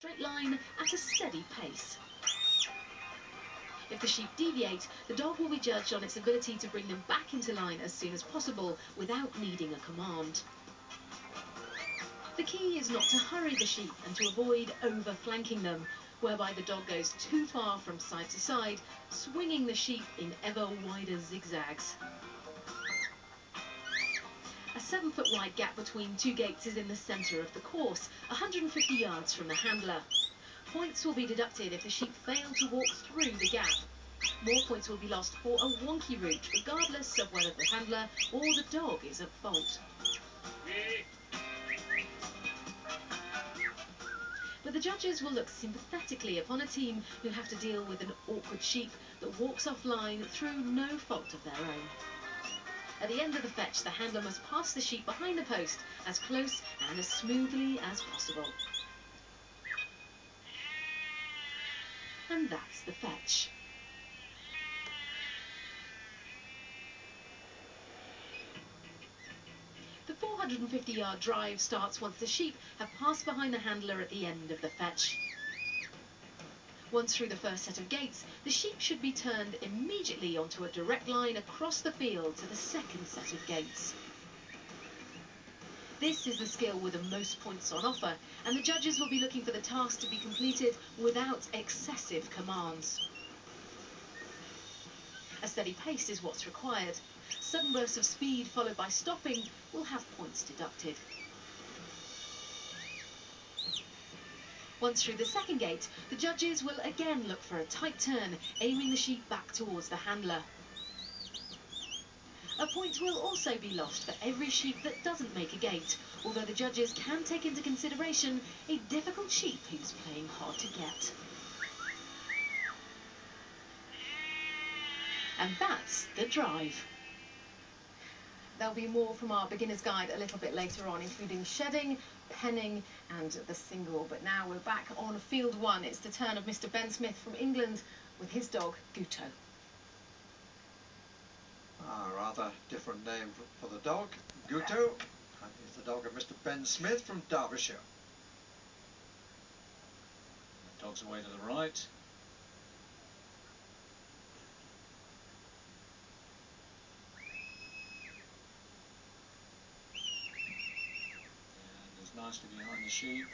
straight line at a steady pace. If the sheep deviate, the dog will be judged on its ability to bring them back into line as soon as possible without needing a command. The key is not to hurry the sheep and to avoid over-flanking them, whereby the dog goes too far from side to side, swinging the sheep in ever wider zigzags. A 7-foot wide gap between two gates is in the centre of the course, 150 yards from the handler. Points will be deducted if the sheep fail to walk through the gap. More points will be lost for a wonky route, regardless of whether the handler or the dog is at fault. But the judges will look sympathetically upon a team who have to deal with an awkward sheep that walks offline through no fault of their own. At the end of the fetch, the handler must pass the sheep behind the post as close and as smoothly as possible. And that's the fetch. The 450-yard drive starts once the sheep have passed behind the handler at the end of the fetch. Once through the first set of gates, the sheep should be turned immediately onto a direct line across the field to the second set of gates. This is the skill with the most points on offer, and the judges will be looking for the task to be completed without excessive commands. A steady pace is what's required. Sudden bursts of speed followed by stopping will have points deducted. Once through the second gate, the judges will again look for a tight turn, aiming the sheep back towards the handler. A point will also be lost for every sheep that doesn't make a gate, although the judges can take into consideration a difficult sheep who's playing hard to get. And that's the drive. There'll be more from our beginner's guide a little bit later on, including shedding, penning and the single. But now we're back on field one. It's the turn of Mr. Ben Smith from England with his dog, Guto. Rather different name for the dog, Guto. And he's the dog of Mr. Ben Smith from Derbyshire. The dog's away to the right. Nicely behind the sheep.